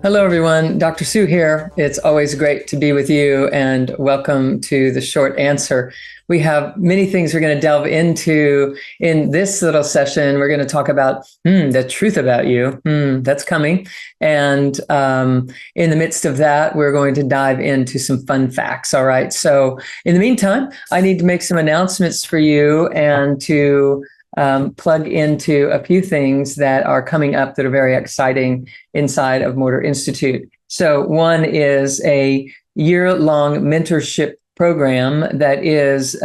Hello, everyone. Dr. Sue here. It's always great to be with you, and welcome to the short answer. We have many things we're going to delve into in this little session. We're going to talk about the truth about you. That's coming. And in the midst of that, we're going to dive into some fun facts. All right. So in the meantime, I need to make some announcements for you and to plug into a few things that are coming up that are very exciting inside of Mortar Institute. So one is a year-long mentorship program that is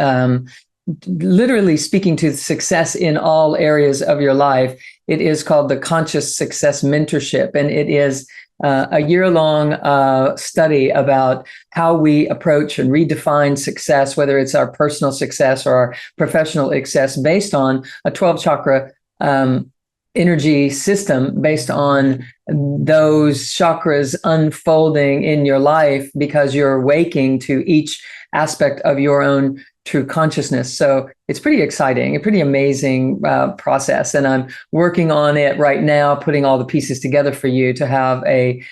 literally speaking to success in all areas of your life. It is called the Conscious Success Mentorship, and it is a year-long study about how we approach and redefine success, whether it's our personal success or our professional success, based on a 12-chakra energy system, based on those chakras unfolding in your life because you're waking to each aspect of your own true consciousness. So it's pretty exciting, a pretty amazing process. And I'm working on it right now, putting all the pieces together for you to have a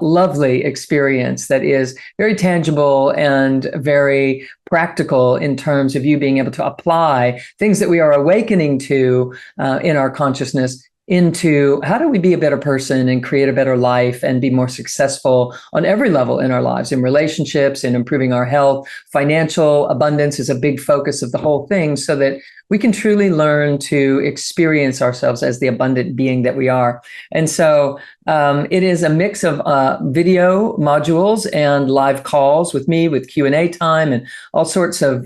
lovely experience that is very tangible and very practical in terms of you being able to apply things that we are awakening to in our consciousness into how do we be a better person and create a better life and be more successful on every level in our lives, in relationships, in improving our health. Financial abundance is a big focus of the whole thing, so that we can truly learn to experience ourselves as the abundant being that we are. And so it is a mix of video modules and live calls with me, with Q&A time, and all sorts of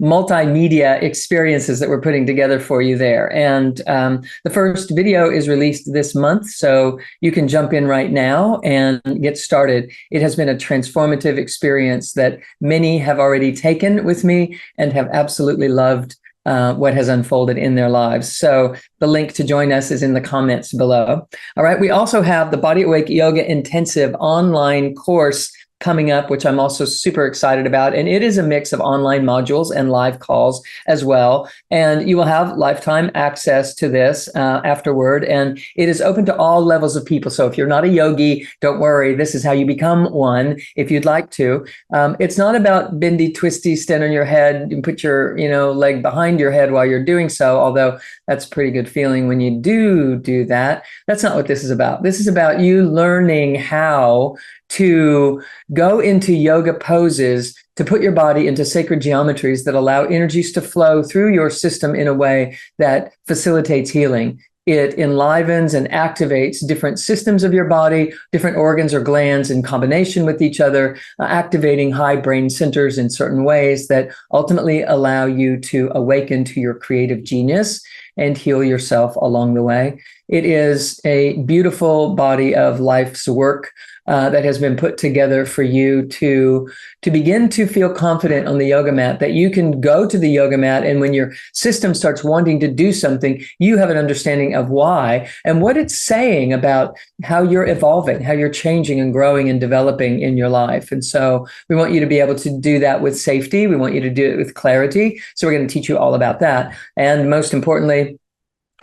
multimedia experiences that we're putting together for you there. And the first video is released this month, so you can jump in right now and get started. It has been a transformative experience that many have already taken with me and have absolutely loved what has unfolded in their lives. So the link to join us is in the comments below. All right. We also have the Body Awake Yoga Intensive online course coming up, which I'm also super excited about. And it is a mix of online modules and live calls as well. And you will have lifetime access to this afterward. And it is open to all levels of people. So if you're not a yogi, don't worry. This is how you become one if you'd like to. It's not about bendy, twisty, stand on your head and put your leg behind your head while you're doing so, although that's a pretty good feeling when you do that. That's not what this is about. This is about you learning how to go into yoga poses, to put your body into sacred geometries that allow energies to flow through your system in a way that facilitates healing. It enlivens and activates different systems of your body, different organs or glands in combination with each other, activating high brain centers in certain ways that ultimately allow you to awaken to your creative genius and heal yourself along the way. It is a beautiful body of life's work that has been put together for you to begin to feel confident on the yoga mat, that you can go to the yoga mat, and when your system starts wanting to do something, you have an understanding of why and what it's saying about how you're evolving, how you're changing and growing and developing in your life. And so we want you to be able to do that with safety. We want you to do it with clarity. So we're going to teach you all about that. And most importantly,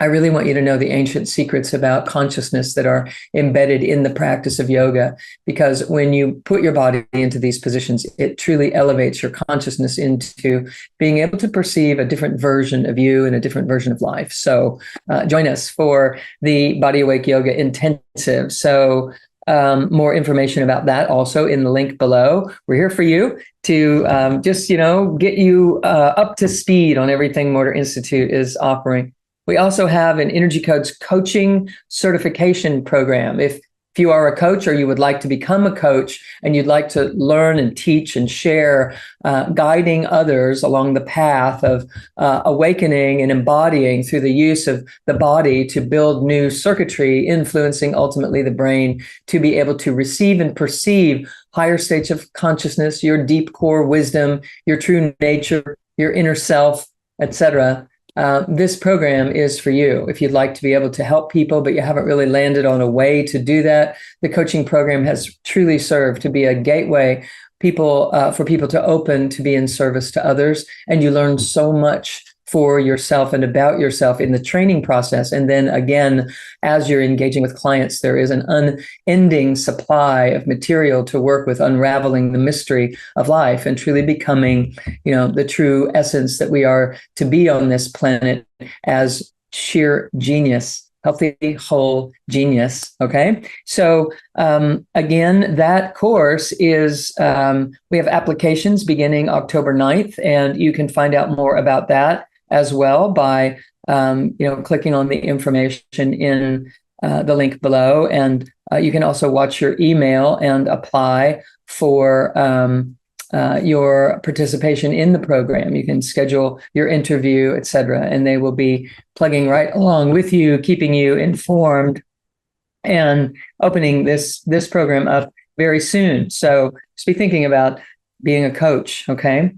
I really want you to know the ancient secrets about consciousness that are embedded in the practice of yoga, because when you put your body into these positions, it truly elevates your consciousness into being able to perceive a different version of you and a different version of life. So join us for the Body Awake Yoga Intensive. So more information about that also in the link below. We're here for you to just, get you up to speed on everything Mortar Institute is offering. We also have an Energy Codes coaching certification program. If If you are a coach or you would like to become a coach and you'd like to learn and teach and share, guiding others along the path of awakening and embodying through the use of the body to build new circuitry, influencing ultimately the brain to be able to receive and perceive higher states of consciousness, your deep core wisdom, your true nature, your inner self, etc. This program is for you. If you'd like to be able to help people, but you haven't really landed on a way to do that, the coaching program has truly served to be a gateway for people to open to be in service to others. And you learn so much for yourself and about yourself in the training process. And then again, as you're engaging with clients, there is an unending supply of material to work with, unraveling the mystery of life and truly becoming, the true essence that we are to be on this planet as sheer genius, healthy, whole genius. Okay. So again, that course is, we have applications beginning October 9th, and you can find out more about that as well by clicking on the information in the link below. And you can also watch your email and apply for your participation in the program. You can schedule your interview, etc., and they will be plugging right along with you, keeping you informed, and opening this program up very soon. So just be thinking about being a coach, okay?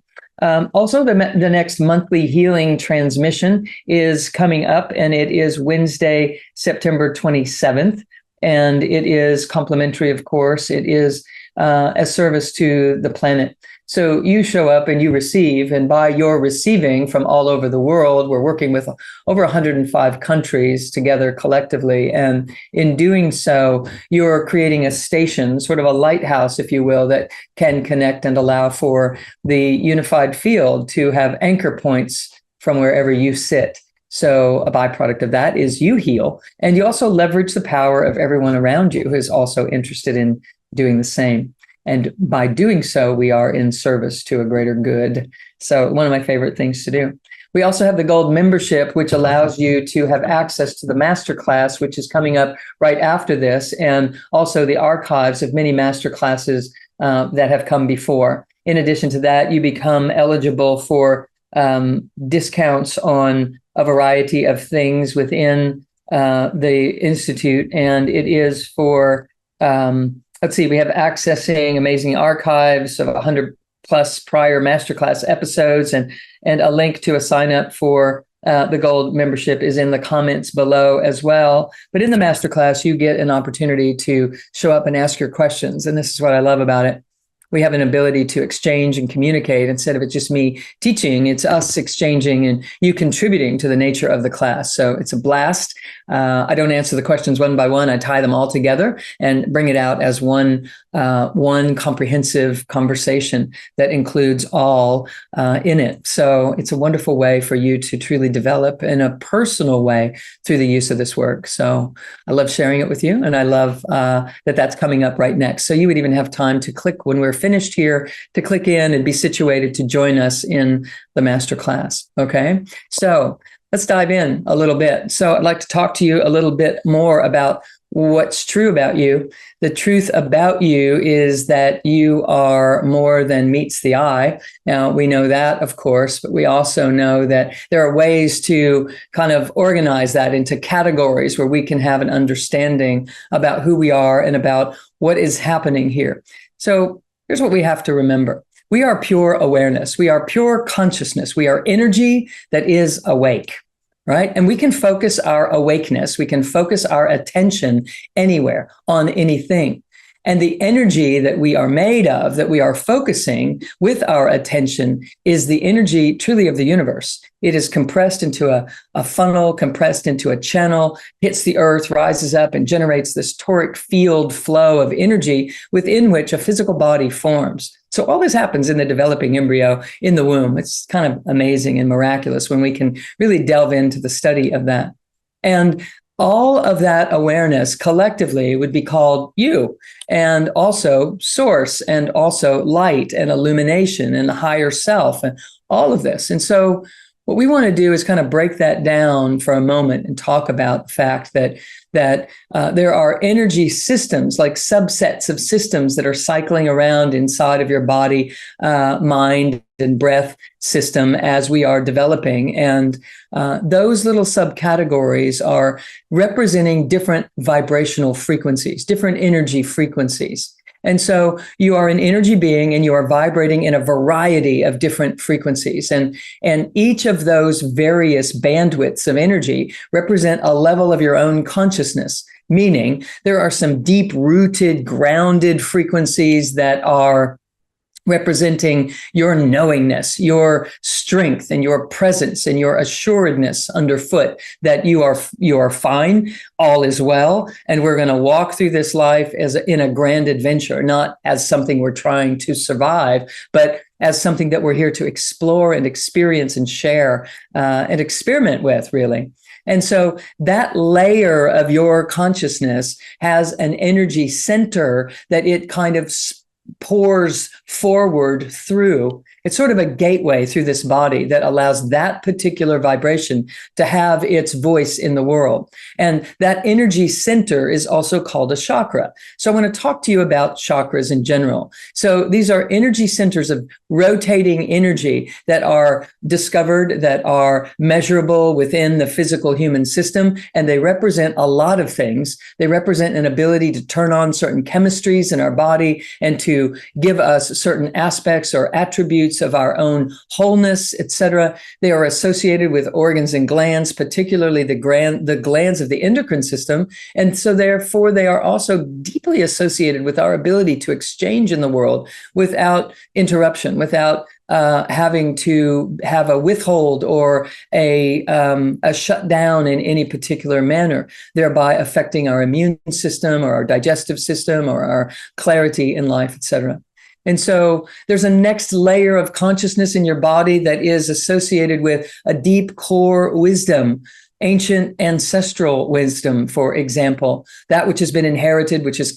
Also, the next monthly healing transmission is coming up, and it is Wednesday, September 27th. And it is complimentary, of course. It is a service to the planet. So you show up and you receive, and by your receiving from all over the world, we're working with over 105 countries together collectively. And in doing so, you're creating a station, sort of a lighthouse, if you will, that can connect and allow for the unified field to have anchor points from wherever you sit. So a byproduct of that is you heal, and you also leverage the power of everyone around you who is also interested in doing the same. And by doing so, we are in service to a greater good. So one of my favorite things to do. We also have the gold membership, which allows you to have access to the masterclass, which is coming up right after this, and also the archives of many masterclasses that have come before. In addition to that, you become eligible for discounts on a variety of things within the Institute. And it is for, we have accessing amazing archives of 100 plus prior masterclass episodes, and a link to a sign up for the gold membership is in the comments below as well. But in the masterclass, you get an opportunity to show up and ask your questions. And this is what I love about it. We have an ability to exchange and communicate. Instead of it just me teaching, it's us exchanging and you contributing to the nature of the class. So it's a blast. I don't answer the questions one by one. I tie them all together and bring it out as one comprehensive conversation that includes all in it. So it's a wonderful way for you to truly develop in a personal way through the use of this work. So I love sharing it with you, and I love that that's coming up right next. So you would even have time to click when we're finished here to click in and be situated to join us in the masterclass. Okay, so let's dive in a little bit. So I'd like to talk to you a little bit more about what's true about you. The truth about you is that you are more than meets the eye. Now, we know that, of course, but we also know that there are ways to kind of organize that into categories where we can have an understanding about who we are and about what is happening here. So here's what we have to remember. We are pure awareness. We are pure consciousness. We are energy that is awake, right? And we can focus our awakeness. We can focus our attention anywhere on anything. And the energy that we are made of, that we are focusing with our attention, is the energy truly of the universe. It is compressed into a funnel, compressed into a channel, hits the earth, rises up, and generates this toric field flow of energy within which a physical body forms. So all this happens in the developing embryo in the womb. It's kind of amazing and miraculous when we can really delve into the study of that. And all of that awareness collectively would be called you, and also source, and also light and illumination and the higher self, and all of this. And so what we want to do is kind of break that down for a moment and talk about the fact that there are energy systems, like subsets of systems that are cycling around inside of your body, mind, and breath system as we are developing. And those little subcategories are representing different vibrational frequencies, different energy frequencies. And so you are an energy being and you are vibrating in a variety of different frequencies. And each of those various bandwidths of energy represent a level of your own consciousness, meaning there are some deep-rooted, grounded frequencies that are representing your knowingness, your strength, and your presence, and your assuredness underfoot that you are fine, all is well, and we're going to walk through this life in a grand adventure, not as something we're trying to survive, but as something that we're here to explore and experience and share and experiment with, really. And so that layer of your consciousness has an energy center that it kind of pours forward through. It's sort of a gateway through this body that allows that particular vibration to have its voice in the world. And that energy center is also called a chakra. So I want to talk to you about chakras in general. So these are energy centers of rotating energy that are discovered, that are measurable within the physical human system. And they represent a lot of things. They represent an ability to turn on certain chemistries in our body and to give us certain aspects or attributes of our own wholeness, etc. They are associated with organs and glands, particularly the glands of the endocrine system. And so therefore, they are also deeply associated with our ability to exchange in the world without interruption, without having to have a withhold or a shutdown in any particular manner, thereby affecting our immune system or our digestive system or our clarity in life, etc. And so there's a next layer of consciousness in your body that is associated with a deep core wisdom, ancient ancestral wisdom, for example, that which has been inherited, which has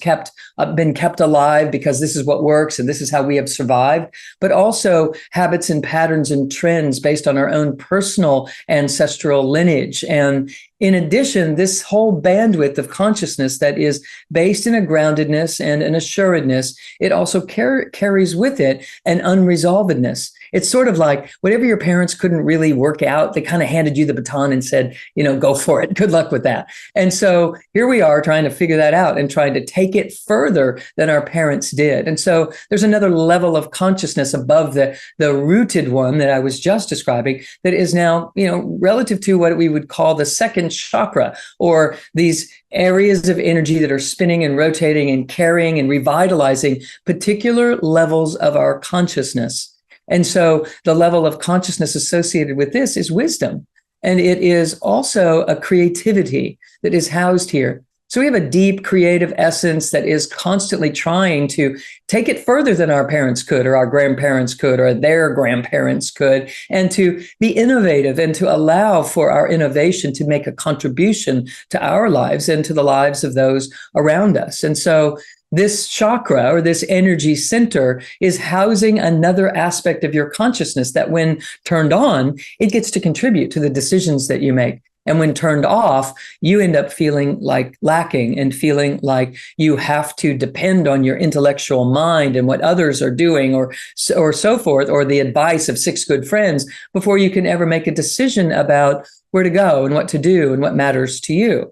been kept alive because this is what works and this is how we have survived, but also habits and patterns and trends based on our own personal ancestral lineage. And in addition, this whole bandwidth of consciousness that is based in a groundedness and an assuredness, it also carries with it an unresolvedness. It's sort of like whatever your parents couldn't really work out, they kind of handed you the baton and said, go for it. Good luck with that. And so here we are trying to figure that out and trying to take it further than our parents did. And so there's another level of consciousness above the rooted one that I was just describing that is now, relative to what we would call the second chakra, or these areas of energy that are spinning and rotating and carrying and revitalizing particular levels of our consciousness. And so the level of consciousness associated with this is wisdom. And it is also a creativity that is housed here. So we have a deep creative essence that is constantly trying to take it further than our parents could, or our grandparents could, or their grandparents could, and to be innovative and to allow for our innovation to make a contribution to our lives and to the lives of those around us. And so this chakra, or this energy center, is housing another aspect of your consciousness that when turned on, it gets to contribute to the decisions that you make. And when turned off, you end up feeling like lacking and feeling like you have to depend on your intellectual mind and what others are doing or so forth, or the advice of 6 good friends before you can ever make a decision about where to go and what to do and what matters to you.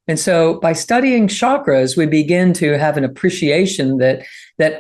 And so by studying chakras, we begin to have an appreciation that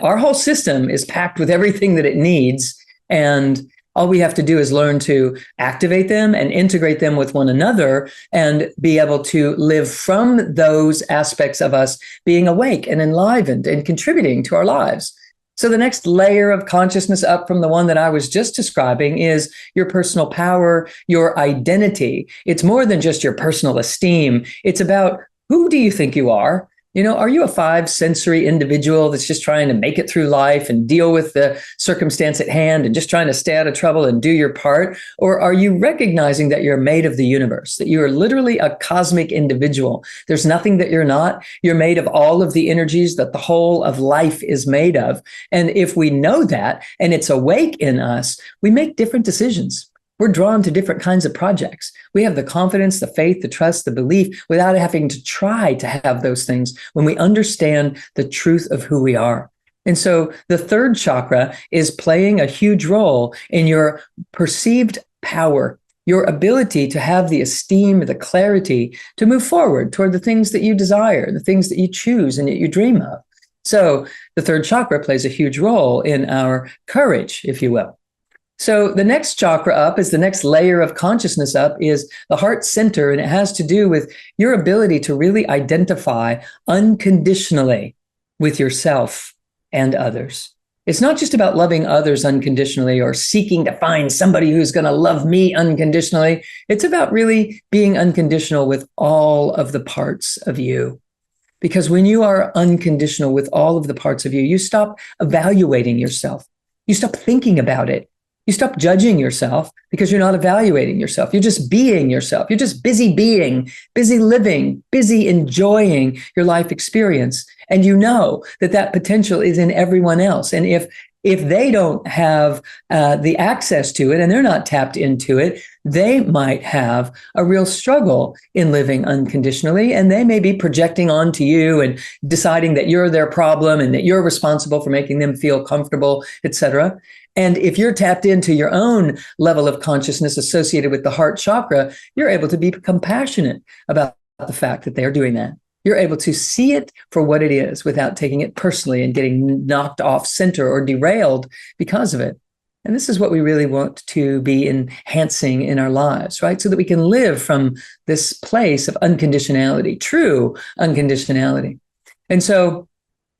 our whole system is packed with everything that it needs. And all we have to do is learn to activate them and integrate them with one another and be able to live from those aspects of us being awake and enlivened and contributing to our lives. So the next layer of consciousness up from the one that I was just describing is your personal power, your identity. It's more than just your personal esteem. It's about, who do you think you are? Are you a 5-sensory individual that's just trying to make it through life and deal with the circumstance at hand and just trying to stay out of trouble and do your part? Or are you recognizing that you're made of the universe, that you are literally a cosmic individual? There's nothing that you're not. You're made of all of the energies that the whole of life is made of. And if we know that and it's awake in us, we make different decisions. we're drawn to different kinds of projects. We have the confidence, the faith, the trust, the belief without having to try to have those things when we understand the truth of who we are. And so the third chakra is playing a huge role in your perceived power, your ability to have the esteem, the clarity to move forward toward the things that you desire, the things that you choose and that you dream of. So the third chakra plays a huge role in our courage, if you will. So the next chakra up is the next layer of consciousness up is the heart center, and it has to do with your ability to really identify unconditionally with yourself and others. It's not just about loving others unconditionally or seeking to find somebody who's going to love me unconditionally. It's about really being unconditional with all of the parts of you. Because when you are unconditional with all of the parts of you, you stop evaluating yourself. You stop thinking about it. You stop judging yourself because you're not evaluating yourself. You're just being yourself. You're just busy being, busy living, busy enjoying your life experience. And you know that that potential is in everyone else. And if they don't have the access to it and they're not tapped into it, they might have a real struggle in living unconditionally. And they may be projecting onto you and deciding that you're their problem and that you're responsible for making them feel comfortable, etc. And if you're tapped into your own level of consciousness associated with the heart chakra, you're able to be compassionate about the fact that they're doing that. You're able to see it for what it is without taking it personally and getting knocked off center or derailed because of it. And this is what we really want to be enhancing in our lives, right? So that we can live from this place of unconditionality, true unconditionality. And so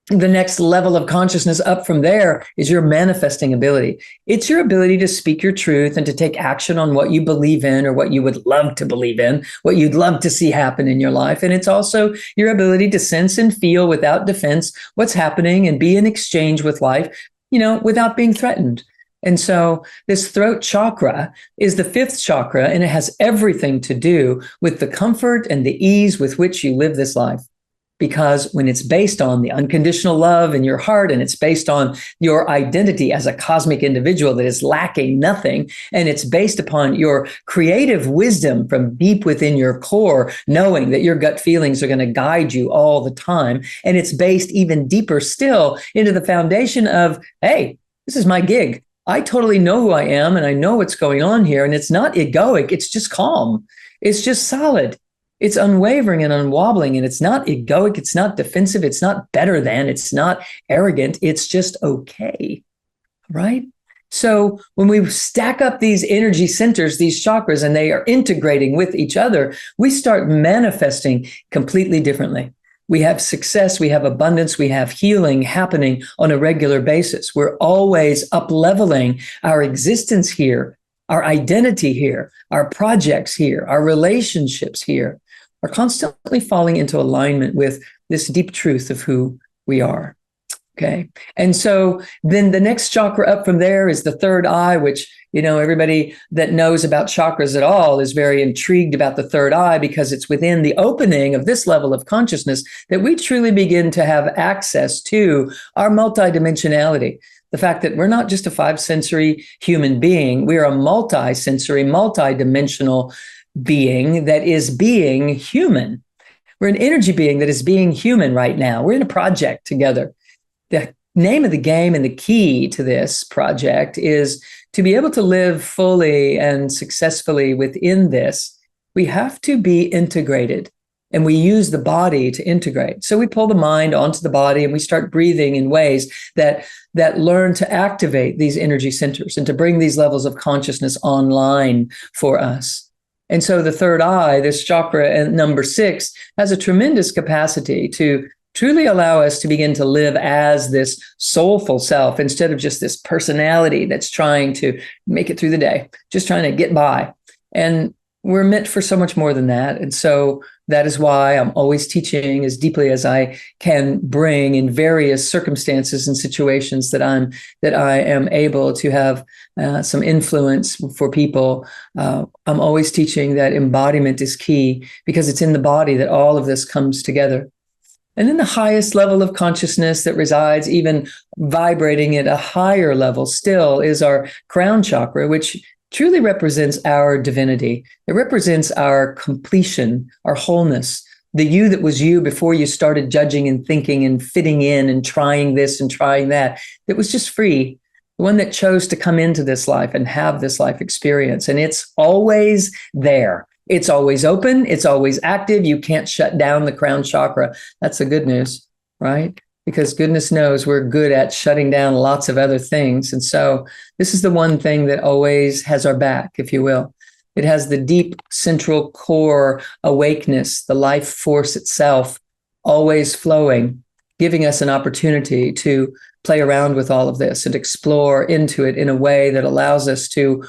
the next level of consciousness up from there is your manifesting ability. It's your ability to speak your truth and to take action on what you believe in or what you would love to believe in, what you'd love to see happen in your life. And it's also your ability to sense and feel without defense what's happening and be in exchange with life, without being threatened. And so this throat chakra is the fifth chakra, and it has everything to do with the comfort and the ease with which you live this life. Because when it's based on the unconditional love in your heart, and it's based on your identity as a cosmic individual that is lacking nothing, and it's based upon your creative wisdom from deep within your core, knowing that your gut feelings are going to guide you all the time, and it's based even deeper still into the foundation of, hey, this is my gig. I totally know who I am, and I know what's going on here, and it's not egoic, it's just calm. It's just solid. It's unwavering and unwobbling, and it's not egoic, it's not defensive, it's not better than, it's not arrogant, it's just okay, right? So when we stack up these energy centers, these chakras, and they are integrating with each other, we start manifesting completely differently. We have success, we have abundance, we have healing happening on a regular basis. We're always up-leveling our existence here, our identity here, our projects here, our relationships here, are constantly falling into alignment with this deep truth of who we are. Okay. And so then the next chakra up from there is the third eye, which, everybody that knows about chakras at all is very intrigued about the third eye, because it's within the opening of this level of consciousness that we truly begin to have access to our multidimensionality. The fact that we're not just a five-sensory human being, we are a multi-sensory, multi-dimensional being that is being human. We're an energy being that is being human right now. We're in a project together. The name of the game and the key to this project is to be able to live fully and successfully within this. We have to be integrated, and we use the body to integrate. So we pull the mind onto the body, and we start breathing in ways that learn to activate these energy centers and to bring these levels of consciousness online for us. And so the third eye, this chakra and number 6, has a tremendous capacity to truly allow us to begin to live as this soulful self instead of just this personality that's trying to make it through the day, just trying to get by. And we're meant for so much more than that. And so that is why I'm always teaching as deeply as I can bring in various circumstances and situations that I am able to have some influence for people. I'm always teaching that embodiment is key, because it's in the body that all of this comes together. And then the highest level of consciousness that resides, even vibrating at a higher level still, is our crown chakra, which truly represents our divinity. It represents our completion, our wholeness, the you that was you before you started judging and thinking and fitting in and trying this and trying that. That was just free. The one that chose to come into this life and have this life experience. And it's always there. It's always open. It's always active. You can't shut down the crown chakra. That's the good news, right? Because goodness knows we're good at shutting down lots of other things. And so this is the one thing that always has our back, if you will. It has the deep central core awakeness, the life force itself, always flowing, giving us an opportunity to play around with all of this and explore into it in a way that allows us to,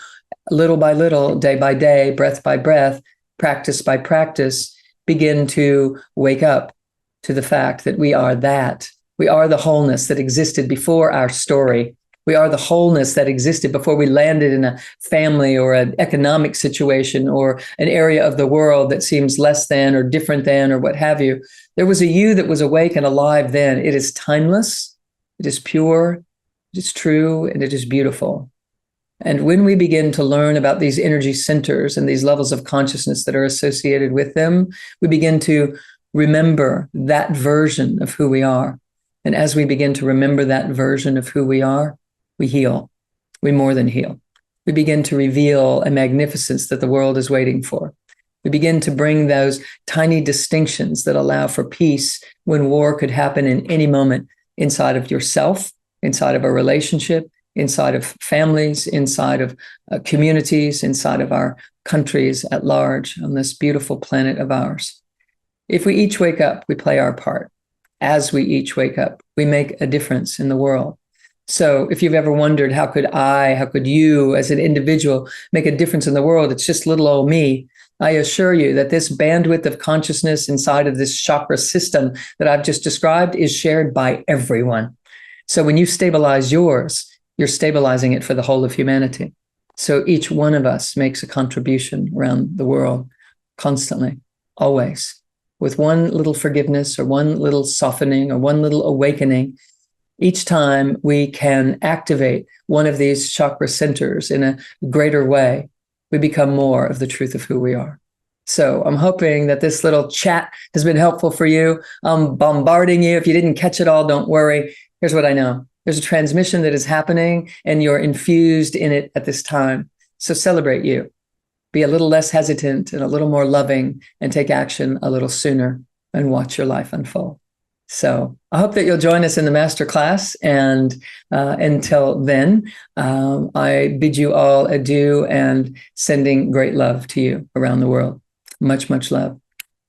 little by little, day by day, breath by breath, practice by practice, begin to wake up to the fact that we are that. We are the wholeness that existed before our story. We are the wholeness that existed before we landed in a family or an economic situation or an area of the world that seems less than or different than or what have you. There was a you that was awake and alive then. It is timeless, it is pure, it is true, and it is beautiful. And when we begin to learn about these energy centers and these levels of consciousness that are associated with them, we begin to remember that version of who we are. And as we begin to remember that version of who we are, we heal. We more than heal. We begin to reveal a magnificence that the world is waiting for. We begin to bring those tiny distinctions that allow for peace when war could happen in any moment inside of yourself, inside of a relationship, inside of families, inside of communities, inside of our countries at large on this beautiful planet of ours. If we each wake up, we play our part. As we each wake up, we make a difference in the world. So if you've ever wondered, how could you as an individual make a difference in the world? It's just little old me. I assure you that this bandwidth of consciousness inside of this chakra system that I've just described is shared by everyone. So when you stabilize yours, you're stabilizing it for the whole of humanity. So each one of us makes a contribution around the world constantly, always, with one little forgiveness or one little softening or one little awakening. Each time we can activate one of these chakra centers in a greater way, we become more of the truth of who we are. So I'm hoping that this little chat has been helpful for you. I'm bombarding you. If you didn't catch it all, don't worry. Here's what I know. There's a transmission that is happening and you're infused in it at this time. So celebrate you. Be a little less hesitant and a little more loving and take action a little sooner and watch your life unfold. So I hope that you'll join us in the masterclass. And until then, I bid you all adieu and sending great love to you around the world. Much, much love,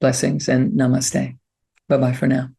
blessings, and namaste. Bye-bye for now.